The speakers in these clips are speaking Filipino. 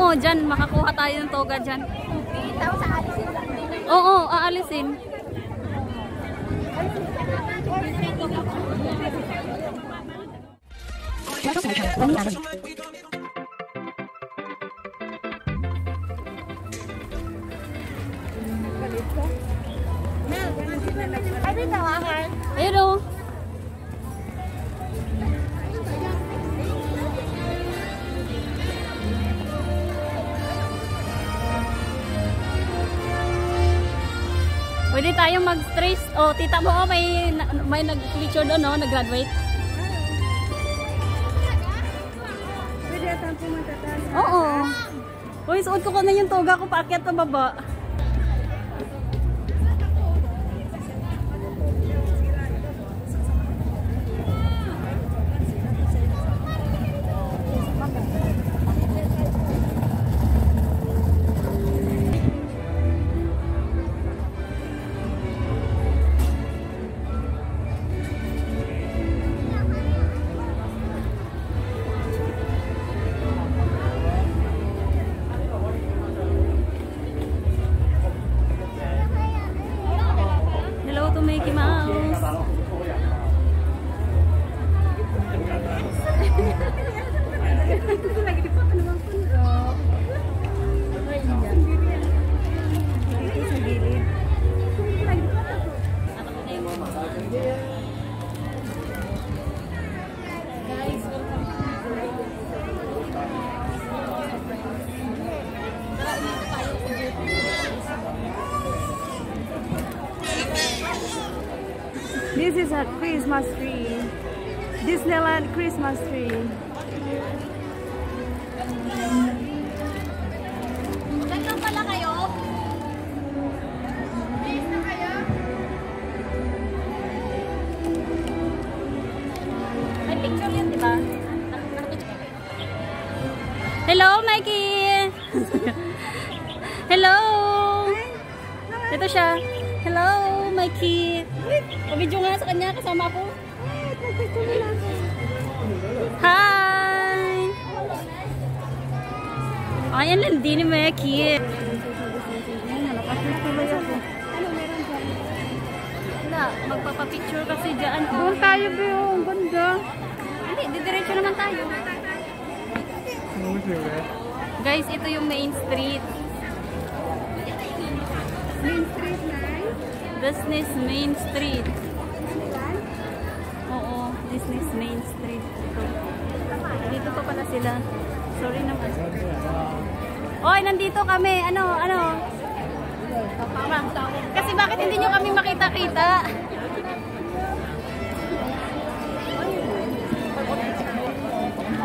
Oo, dyan. Makakuha tayo ng toga dyan. Tapos aalisin lang din. Oo, aalisin. Ano tawahan? Ayun o. Pwede tayong mag-trace. Oh, tita mo, may nag-picture doon, no? Nag-graduate. Pwede atang pumunta tayo. Oo. Uy, suot ko na yung toga ko paakyat na baba. Hello to Mickey Mouse. This is a Christmas tree. Disneyland Christmas tree. Saan pala kayo? May picture yun, diba? Hello, Mikey! Hello! Ito siya. Hello, Mikey! Pabidyo nga sa kanya, kasama ako. Hi! Ayan lang din ni Mikey. Wala, magpapapicture kasi dyan. Doon tayo ba yung ganda? Hindi, didiretso naman tayo. Guys, ito yung main street. Main Street na. Business Main Street. Oo, Business Main Street. Ito. Dito pa pala sila. Sorry naman. Oy, nandito kami. Ano? Kasi bakit hindi nyo kami makita-kita?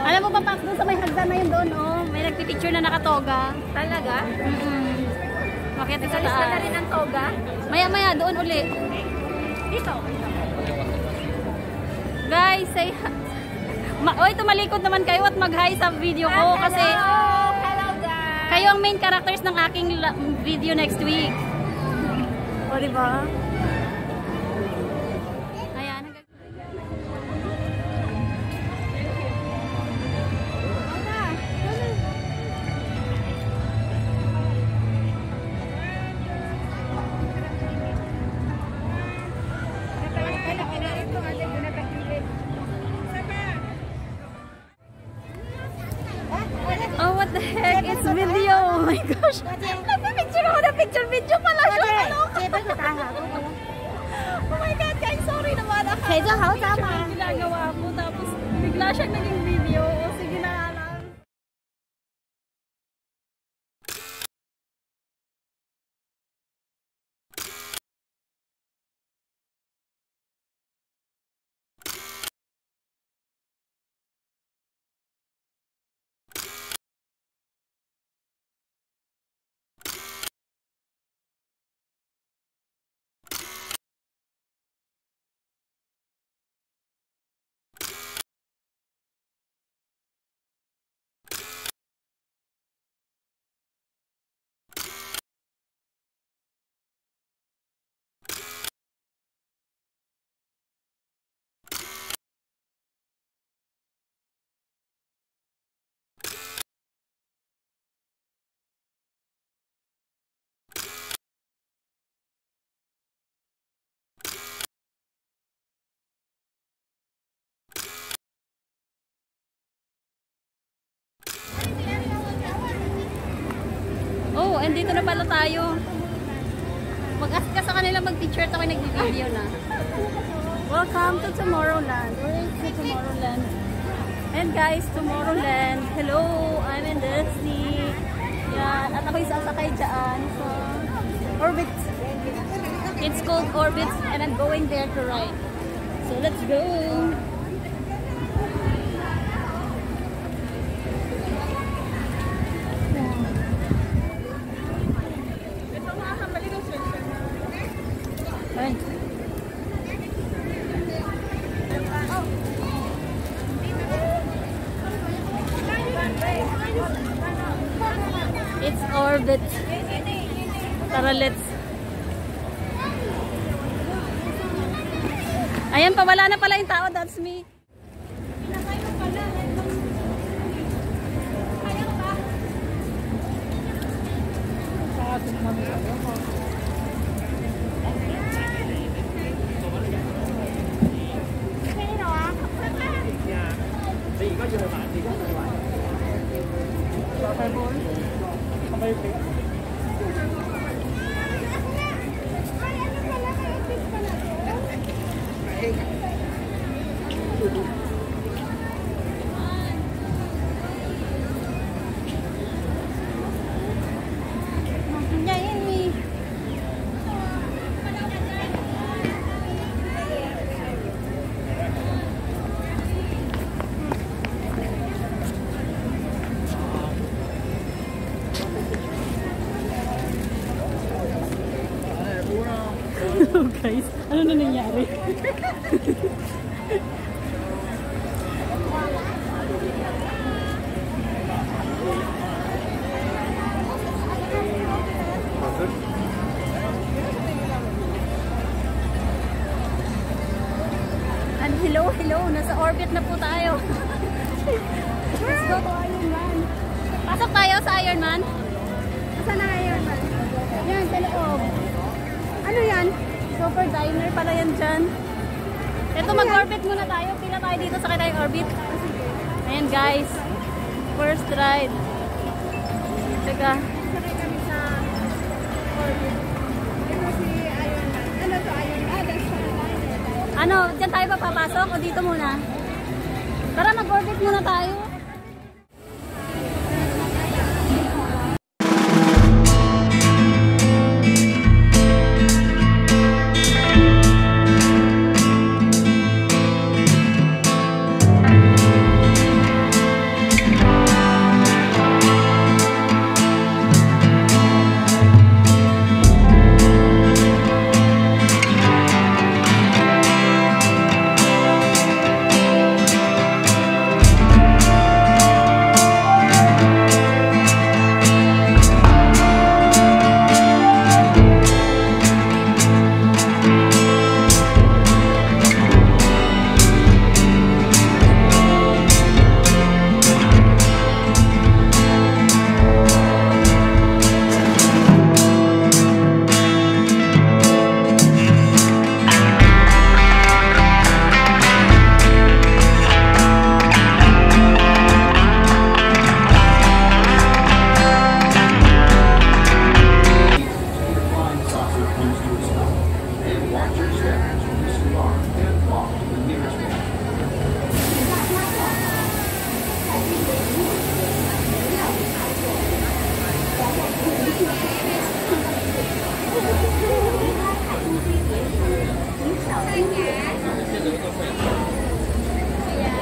Alam mo ba, Pax, doon sa may hagdan na yun doon, oh. May nagpipicture na nakatoga. Talaga? Bakit sa Alis ka na taas? rin ang toga? Maya-maya, doon uli. Dito. Guys, say Oy, tumalikod naman kayo at mag-hi sa video ko kasi Hello guys. kayo ang main characters ng aking video next week. O, diba? Ayan. Oh, what the heck? It's video. Oh my gosh. Nagpipicture ako na picture-video pala siya. Oh my God, guys. Sorry naman. Akala ginagawa ko. Tapos bigla siyang naging video. O, sige na. and dito na pala tayo. Mag-ask ka sa kanila mag-t-shirt ako nag-video na. Welcome to Tomorrowland. Where is the Tomorrowland? And guys, Tomorrowland. Hello, I'm in Disney. Yan. At ako'y sasakay dyan sa Orbit. It's called Orbit and I'm going there to ride. So let's go. Ay. It's Orbit. Tara, let's. Ayan pa, wala na pala yung tao. That's me. Oh guys, ano na nangyari? And hello, nasa Orbit na po tayo. Let's go to Ironman. Pasok tayo sa Ironman. Saan na Ironman? Yan, sa loob. Ano yan? Super diner pala yan dyan. Ito, mag-orbit muna tayo. Pila tayo dito sa kitay orbit. Ayan guys. First ride. Teka. Sakay kami sa Orbit. Ito si Ironman. Ano to Ironman? Ano, dyan tayo pa papasok o dito muna? Tara, mag-orbit muna tayo.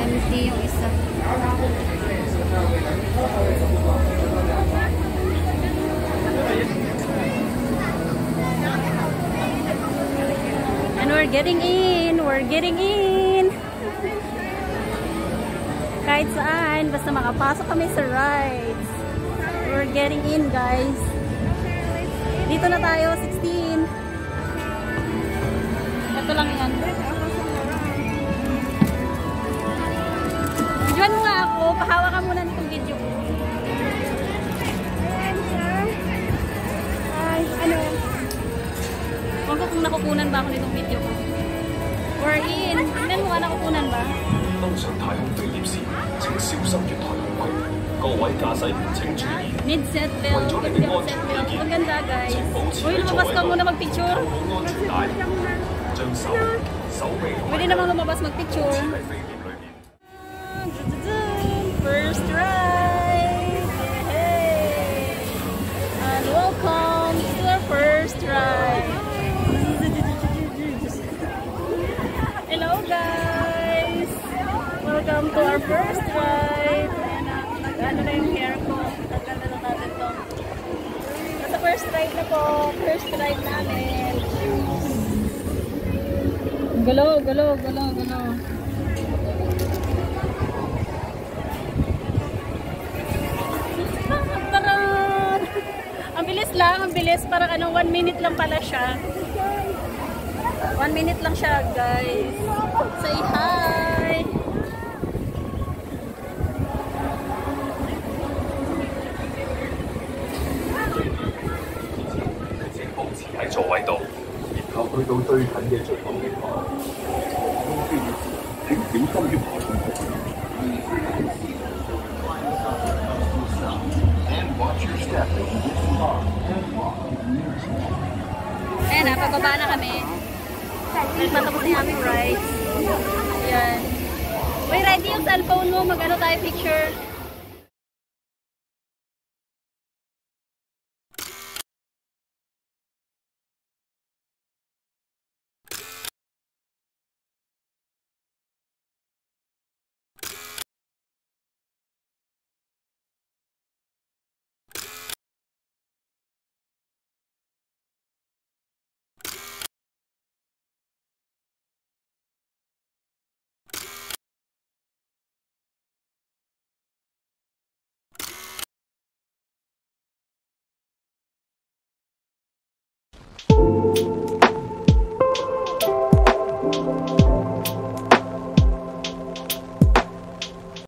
Empty yung isa. And we're getting in. We're getting in. Kahit saan. Basta makapasok kami sa rides. We're getting in, guys. Dito na tayo. 16. Ito lang yan. Videoan mo nga ako. Pahawa ka muna nitong video ko. Ay, ano? Huwag ko kung nakukunan ba ako nitong video ko. We're in. Tingnan mo nga nakukunan ba? 登上太空飛碟時，請小心月台空位。各位駕駛員請注意， Mid-set belt, mid-belt set belt. Ang ganda guys. 請保持 Uy, 喺座 lumabas 位 ka 度， muna mag-picture. 扣好安全帶，將手臂同 Pwede namang lumabas mag-picture. 喺飛碟裏面。 First ride! Hey! And welcome to our first ride! Hello guys! Welcome to our first ride! Ayan na, nag-ano na yung hair ko. Tagal na lang natin to. Nasa first ride na po. First ride namin. Galo, galo, galo, galo. Taran! Ang bilis lang, ang bilis. Parang ano, 1 minute lang pala siya. 1 minute lang siya, guys. Say hi!請保持喺座位度，然後去到最近嘅最後月台。請小心月台。Ayan na, pababa na kami. Nagpatapos na aming ride. Ayan. Uy, ready yung cellphone mo. Mag-ano tayo picture.